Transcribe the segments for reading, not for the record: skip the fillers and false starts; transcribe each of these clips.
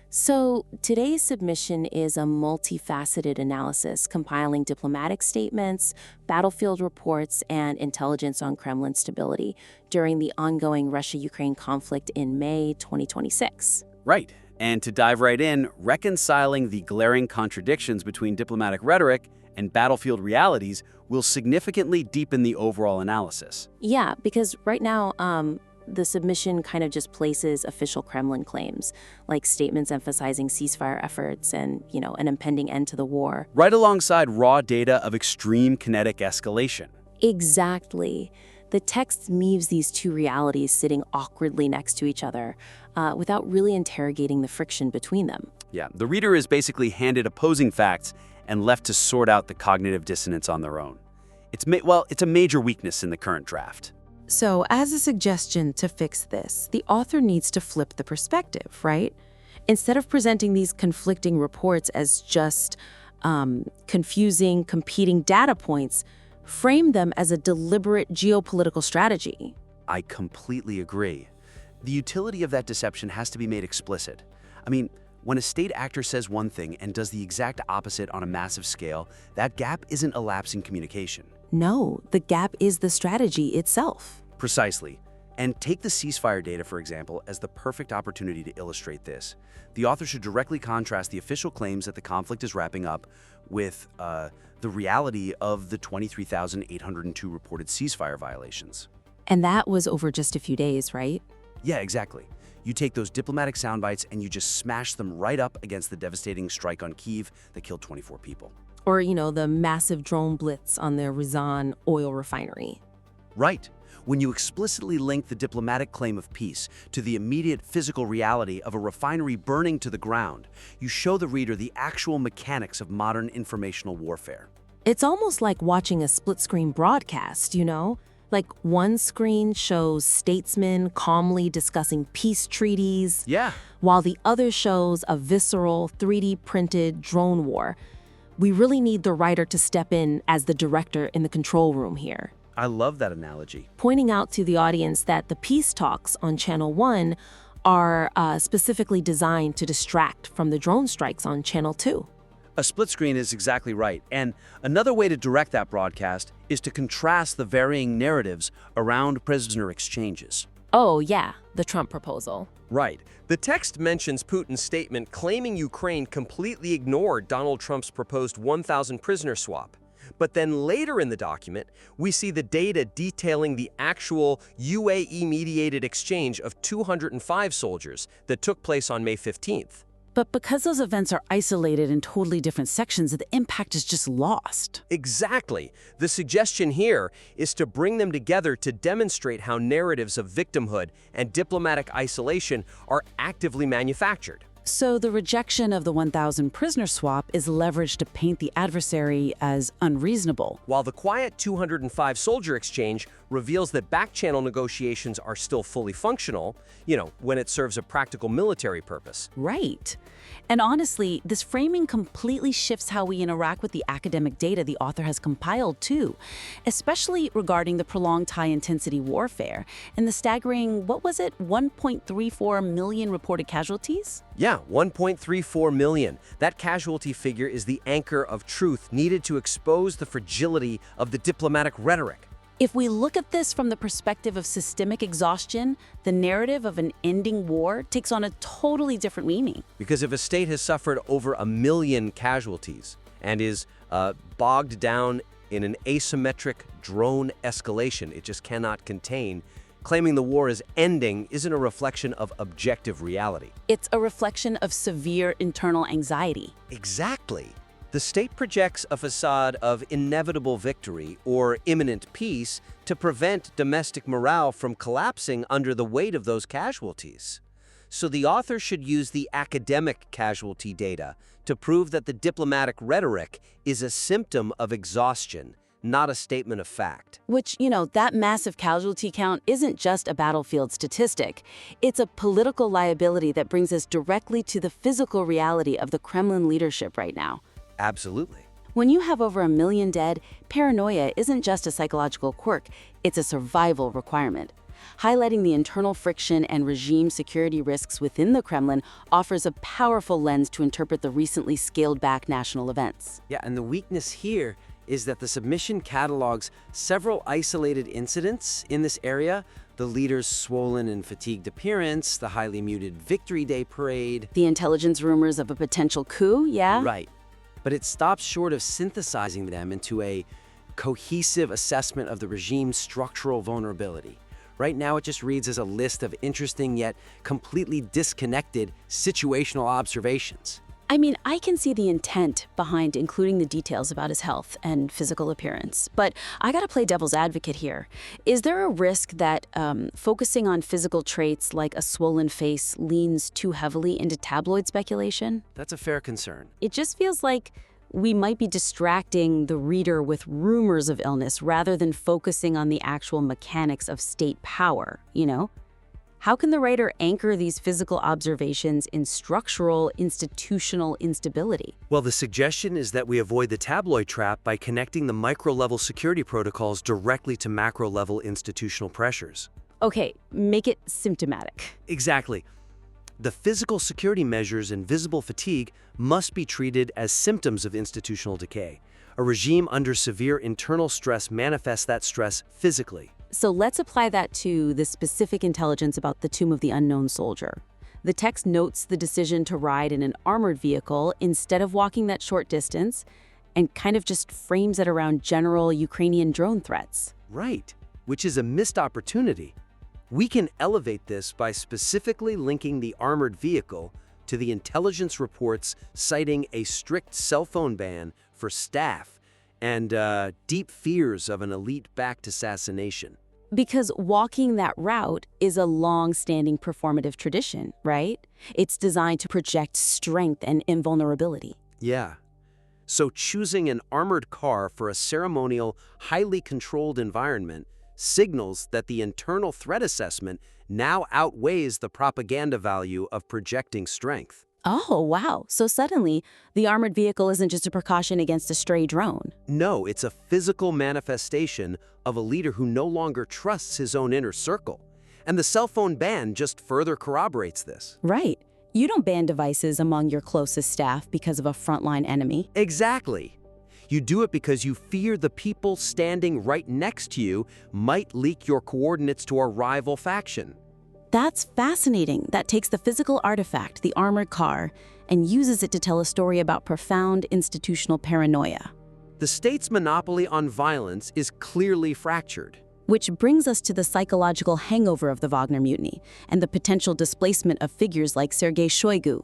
So, today's submission is a multifaceted analysis compiling diplomatic statements, battlefield reports, and intelligence on Kremlin stability during the ongoing Russia-Ukraine conflict in May 2026. Right. And to dive right in, reconciling the glaring contradictions between diplomatic rhetoric and battlefield realities will significantly deepen the overall analysis. Yeah, because right now, the submission kind of just places official Kremlin claims, like statements emphasizing ceasefire efforts and, an impending end to the war. Right alongside raw data of extreme kinetic escalation. Exactly. The text leaves these two realities sitting awkwardly next to each other without really interrogating the friction between them. Yeah, the reader is basically handed opposing facts and left to sort out the cognitive dissonance on their own. It's a major weakness in the current draft. So, as a suggestion to fix this, the author needs to flip the perspective, right? Instead of presenting these conflicting reports as just confusing, competing data points, frame them as a deliberate geopolitical strategy. I completely agree. The utility of that deception has to be made explicit. I mean, when a state actor says one thing and does the exact opposite on a massive scale, that gap isn't a lapse in communication. No, the gap is the strategy itself. Precisely. And take the ceasefire data, for example, as the perfect opportunity to illustrate this. The author should directly contrast the official claims that the conflict is wrapping up with the reality of the 23,802 reported ceasefire violations. And that was over just a few days, right? Yeah, exactly. You take those diplomatic sound bites and you just smash them right up against the devastating strike on Kyiv that killed 24 people. Or, the massive drone blitz on the Ryazan oil refinery. Right. When you explicitly link the diplomatic claim of peace to the immediate physical reality of a refinery burning to the ground, you show the reader the actual mechanics of modern informational warfare. It's almost like watching a split-screen broadcast, Like one screen shows statesmen calmly discussing peace treaties, Yeah. while the other shows a visceral 3D-printed drone war. We really need the writer to step in as the director in the control room here, I love that analogy. pointing out to the audience that the peace talks on Channel 1 are specifically designed to distract from the drone strikes on Channel 2. A split screen is exactly right. And another way to direct that broadcast is to contrast the varying narratives around prisoner exchanges. Oh, yeah, the Trump proposal. Right. The text mentions Putin's statement claiming Ukraine completely ignored Donald Trump's proposed 1,000 prisoner swap. But then later in the document, we see the data detailing the actual UAE-mediated exchange of 205 soldiers that took place on May 15th. But because those events are isolated in totally different sections, the impact is just lost. Exactly. The suggestion here is to bring them together to demonstrate how narratives of victimhood and diplomatic isolation are actively manufactured. So the rejection of the 1,000 prisoner swap is leveraged to paint the adversary as unreasonable. While the quiet 205 soldier exchange reveals that back-channel negotiations are still fully functional, when it serves a practical military purpose. Right. And honestly, this framing completely shifts how we interact with the academic data the author has compiled too, especially regarding the prolonged high-intensity warfare and the staggering, 1.34 million reported casualties? Yeah, 1.34 million. That casualty figure is the anchor of truth needed to expose the fragility of the diplomatic rhetoric. If we look at this from the perspective of systemic exhaustion, the narrative of an ending war takes on a totally different meaning. Because if a state has suffered over 1 million casualties and is bogged down in an asymmetric drone escalation it just cannot contain, claiming the war is ending isn't a reflection of objective reality. It's a reflection of severe internal anxiety. Exactly. The state projects a facade of inevitable victory or imminent peace to prevent domestic morale from collapsing under the weight of those casualties. So the author should use the academic casualty data to prove that the diplomatic rhetoric is a symptom of exhaustion, not a statement of fact. Which, that massive casualty count isn't just a battlefield statistic. It's a political liability that brings us directly to the physical reality of the Kremlin leadership right now. Absolutely. When you have over 1 million dead, paranoia isn't just a psychological quirk, it's a survival requirement. highlighting the internal friction and regime security risks within the Kremlin offers a powerful lens to interpret the recently scaled-back national events. Yeah, and the weakness here is that the submission catalogs several isolated incidents in this area: the leader's swollen and fatigued appearance, the highly muted Victory Day parade. The intelligence rumors of a potential coup, yeah? Right. But it stops short of synthesizing them into a cohesive assessment of the regime's structural vulnerability. Right now, it just reads as a list of interesting yet completely disconnected situational observations. I mean, I can see the intent behind including the details about his health and physical appearance, but I gotta play devil's advocate here. Is there a risk that focusing on physical traits like a swollen face leans too heavily into tabloid speculation? That's a fair concern. It just feels like we might be distracting the reader with rumors of illness rather than focusing on the actual mechanics of state power, you know? How can the writer anchor these physical observations in structural, institutional instability? Well, the suggestion is that we avoid the tabloid trap by connecting the micro-level security protocols directly to macro-level institutional pressures. Okay, make it symptomatic. Exactly. The physical security measures and visible fatigue must be treated as symptoms of institutional decay. A regime under severe internal stress manifests that stress physically. So let's apply that to the specific intelligence about the Tomb of the Unknown Soldier. The text notes the decision to ride in an armored vehicle instead of walking that short distance, and kind of just frames it around general Ukrainian drone threats. Right, which is a missed opportunity. We can elevate this by specifically linking the armored vehicle to the intelligence reports citing a strict cell phone ban for staff and deep fears of an elite-backed assassination. Because walking that route is a long-standing performative tradition, right? It's designed to project strength and invulnerability. Yeah. So choosing an armored car for a ceremonial, highly controlled environment signals that the internal threat assessment now outweighs the propaganda value of projecting strength. Oh, wow. So suddenly, the armored vehicle isn't just a precaution against a stray drone. No, it's a physical manifestation of a leader who no longer trusts his own inner circle. And the cell phone ban just further corroborates this. Right. You don't ban devices among your closest staff because of a frontline enemy. Exactly. You do it because you fear the people standing right next to you might leak your coordinates to a rival faction. That's fascinating. That takes the physical artifact, the armored car, and uses it to tell a story about profound institutional paranoia. The state's monopoly on violence is clearly fractured. Which brings us to the psychological hangover of the Wagner Mutiny and the potential displacement of figures like Sergei Shoigu.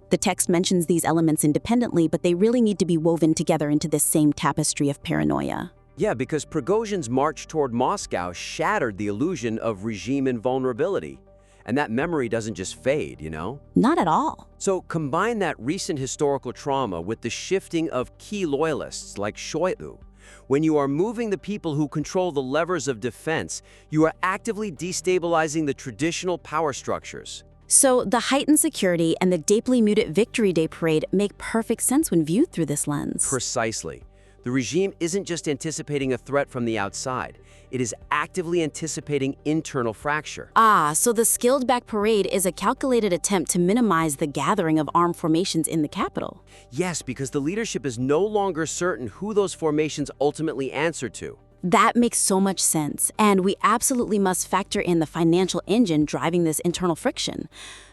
The text mentions these elements independently, but they really need to be woven together into this same tapestry of paranoia. Yeah, because Prigozhin's march toward Moscow shattered the illusion of regime invulnerability. And that memory doesn't just fade, you know? Not at all. So combine that recent historical trauma with the shifting of key loyalists like Shoigu. When you are moving the people who control the levers of defense, you are actively destabilizing the traditional power structures. So the heightened security and the deeply muted Victory Day parade make perfect sense when viewed through this lens. Precisely. The regime isn't just anticipating a threat from the outside. It is actively anticipating internal fracture. So the scaled-back parade is a calculated attempt to minimize the gathering of armed formations in the capital. Yes, because the leadership is no longer certain who those formations ultimately answer to. That makes so much sense, and we absolutely must factor in the financial engine driving this internal friction.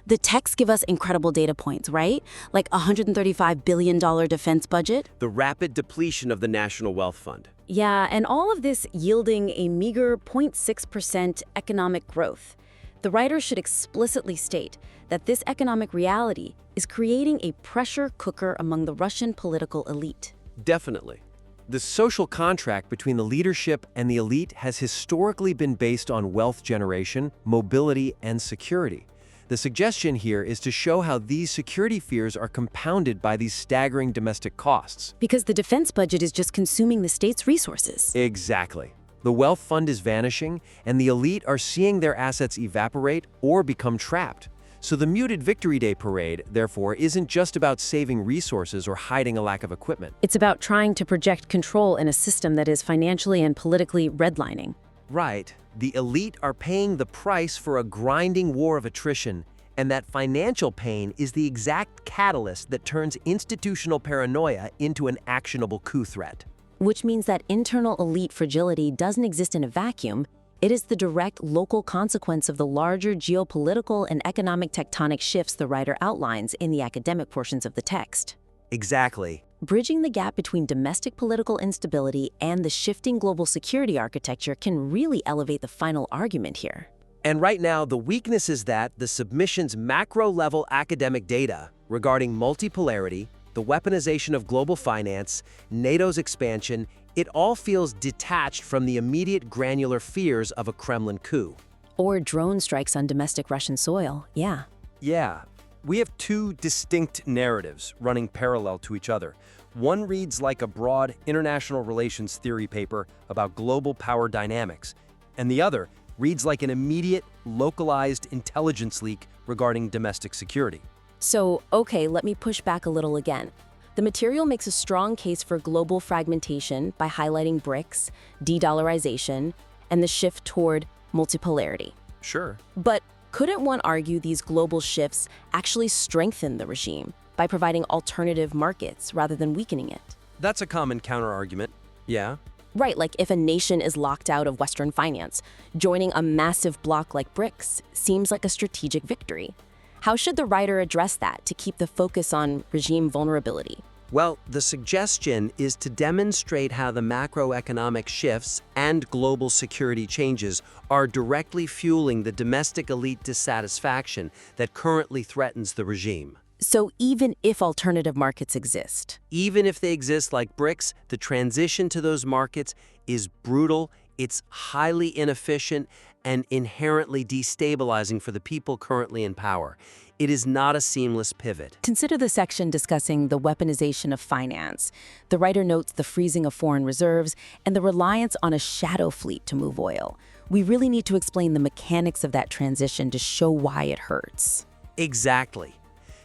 The texts give us incredible data points, right? Like a $135 billion defense budget. The rapid depletion of the National Wealth Fund. Yeah, and all of this yielding a meager 0.6% economic growth. The writer should explicitly state that this economic reality is creating a pressure cooker among the Russian political elite. Definitely. The social contract between the leadership and the elite has historically been based on wealth generation, mobility, and security. The suggestion here is to show how these security fears are compounded by these staggering domestic costs. Because the defense budget is just consuming the state's resources. Exactly. The wealth fund is vanishing, and the elite are seeing their assets evaporate or become trapped. So the muted Victory Day parade, therefore, isn't just about saving resources or hiding a lack of equipment. It's about trying to project control in a system that is financially and politically redlining. Right, The elite are paying the price for a grinding war of attrition, and that financial pain is the exact catalyst that turns institutional paranoia into an actionable coup threat. Which means that internal elite fragility doesn't exist in a vacuum. It is the direct local consequence of the larger geopolitical and economic tectonic shifts the writer outlines in the academic portions of the text. Exactly. Bridging the gap between domestic political instability and the shifting global security architecture can really elevate the final argument here. And right now, the weakness is that the submission's macro-level academic data regarding multipolarity, the weaponization of global finance, NATO's expansion, it all feels detached from the immediate granular fears of a Kremlin coup. Or drone strikes on domestic Russian soil, yeah. Yeah, we have two distinct narratives running parallel to each other. One reads like a broad international relations theory paper about global power dynamics, and the other reads like an immediate, localized intelligence leak regarding domestic security. So, okay, let me push back a little again. The material makes a strong case for global fragmentation by highlighting BRICS, de-dollarization, and the shift toward multipolarity. Sure. But couldn't one argue these global shifts actually strengthen the regime by providing alternative markets rather than weakening it? That's a common counterargument. Yeah. Right, like if a nation is locked out of Western finance, joining a massive bloc like BRICS seems like a strategic victory. How should the writer address that to keep the focus on regime vulnerability? Well, the suggestion is to demonstrate how the macroeconomic shifts and global security changes are directly fueling the domestic elite dissatisfaction that currently threatens the regime. So even if alternative markets exist, Even if they exist like BRICS, the transition to those markets is brutal, it's highly inefficient, and inherently destabilizing for the people currently in power. It is not a seamless pivot. consider the section discussing the weaponization of finance. The writer notes the freezing of foreign reserves and the reliance on a shadow fleet to move oil. We really need to explain the mechanics of that transition to show why it hurts. Exactly.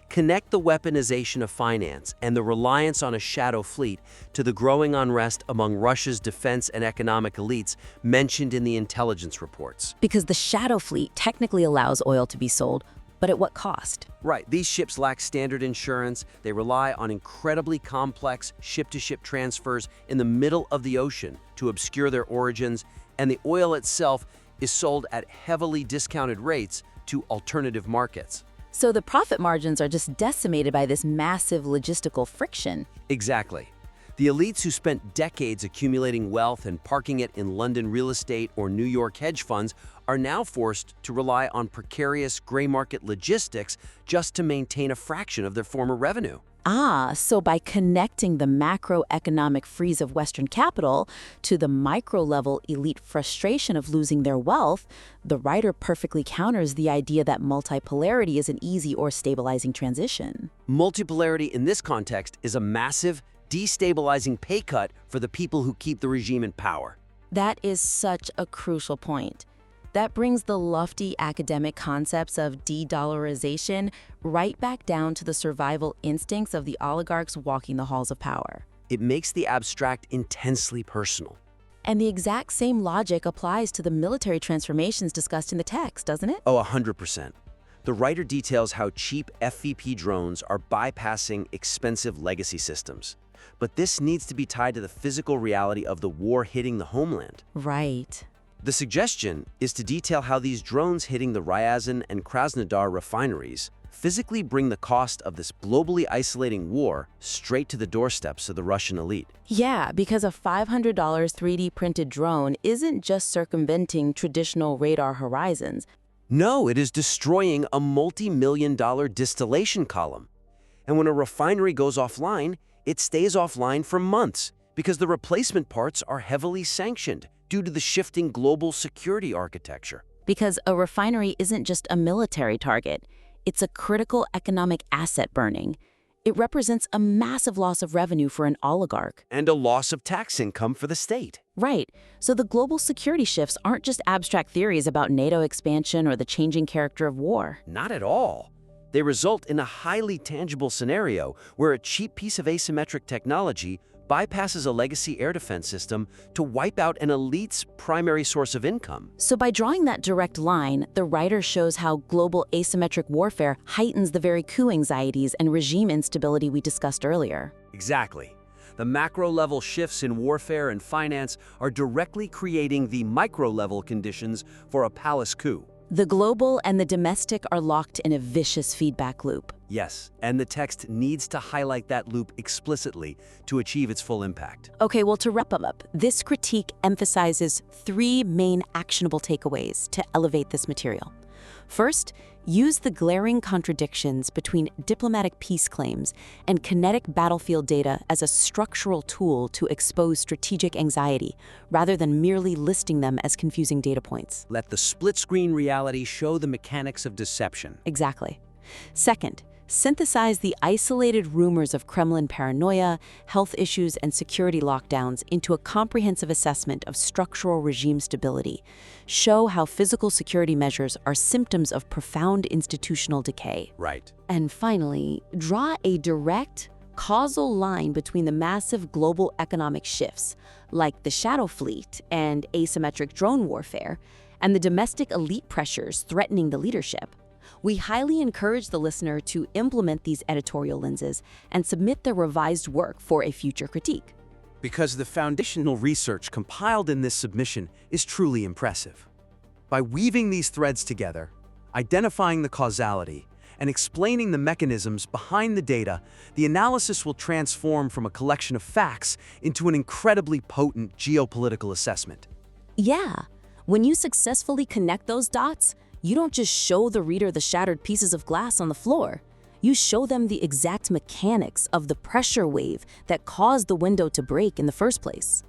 Connect the weaponization of finance and the reliance on a shadow fleet to the growing unrest among Russia's defense and economic elites mentioned in the intelligence reports. Because the shadow fleet technically allows oil to be sold, but at what cost? Right, these ships lack standard insurance, they rely on incredibly complex ship-to-ship transfers in the middle of the ocean to obscure their origins, and the oil itself is sold at heavily discounted rates to alternative markets. So the profit margins are just decimated by this massive logistical friction. Exactly. The elites who spent decades accumulating wealth and parking it in London real estate or New York hedge funds are now forced to rely on precarious gray market logistics just to maintain a fraction of their former revenue. So by connecting the macroeconomic freeze of Western capital to the micro-level elite frustration of losing their wealth, the writer perfectly counters the idea that multipolarity is an easy or stabilizing transition. Multipolarity in this context is a massive, destabilizing pay cut for the people who keep the regime in power. That is such a crucial point. That brings the lofty academic concepts of de-dollarization right back down to the survival instincts of the oligarchs walking the halls of power. It makes the abstract intensely personal. And the exact same logic applies to the military transformations discussed in the text, doesn't it? Oh, 100%. The writer details how cheap FVP drones are bypassing expensive legacy systems. But this needs to be tied to the physical reality of the war hitting the homeland. Right. The suggestion is to detail how these drones hitting the Ryazan and Krasnodar refineries physically bring the cost of this globally isolating war straight to the doorsteps of the Russian elite. Yeah, because a $500 3D printed drone isn't just circumventing traditional radar horizons. No, it is destroying a multi-million-dollar distillation column. And when a refinery goes offline, it stays offline for months because the replacement parts are heavily sanctioned due to the shifting global security architecture. Because a refinery isn't just a military target, it's a critical economic asset burning. It represents a massive loss of revenue for an oligarch. And a loss of tax income for the state. Right. So the global security shifts aren't just abstract theories about NATO expansion or the changing character of war. Not at all. They result in a highly tangible scenario where a cheap piece of asymmetric technology bypasses a legacy air defense system to wipe out an elite's primary source of income. So by drawing that direct line, the writer shows how global asymmetric warfare heightens the very coup anxieties and regime instability we discussed earlier. Exactly. The macro-level shifts in warfare and finance are directly creating the micro-level conditions for a palace coup. The global and the domestic are locked in a vicious feedback loop. Yes, and the text needs to highlight that loop explicitly to achieve its full impact. Okay, well, to wrap up, this critique emphasizes 3 main actionable takeaways to elevate this material. First, use the glaring contradictions between diplomatic peace claims and kinetic battlefield data as a structural tool to expose strategic anxiety, rather than merely listing them as confusing data points. Let the split-screen reality show the mechanics of deception. Exactly. Second, synthesize the isolated rumors of Kremlin paranoia, health issues, and security lockdowns into a comprehensive assessment of structural regime stability. Show how physical security measures are symptoms of profound institutional decay. Right. And finally, draw a direct, causal line between the massive global economic shifts, like the shadow fleet and asymmetric drone warfare, and the domestic elite pressures threatening the leadership. We highly encourage the listener to implement these editorial lenses and submit their revised work for a future critique. Because the foundational research compiled in this submission is truly impressive. By weaving these threads together, identifying the causality, and explaining the mechanisms behind the data, the analysis will transform from a collection of facts into an incredibly potent geopolitical assessment. Yeah, when you successfully connect those dots, you don't just show the reader the shattered pieces of glass on the floor. You show them the exact mechanics of the pressure wave that caused the window to break in the first place.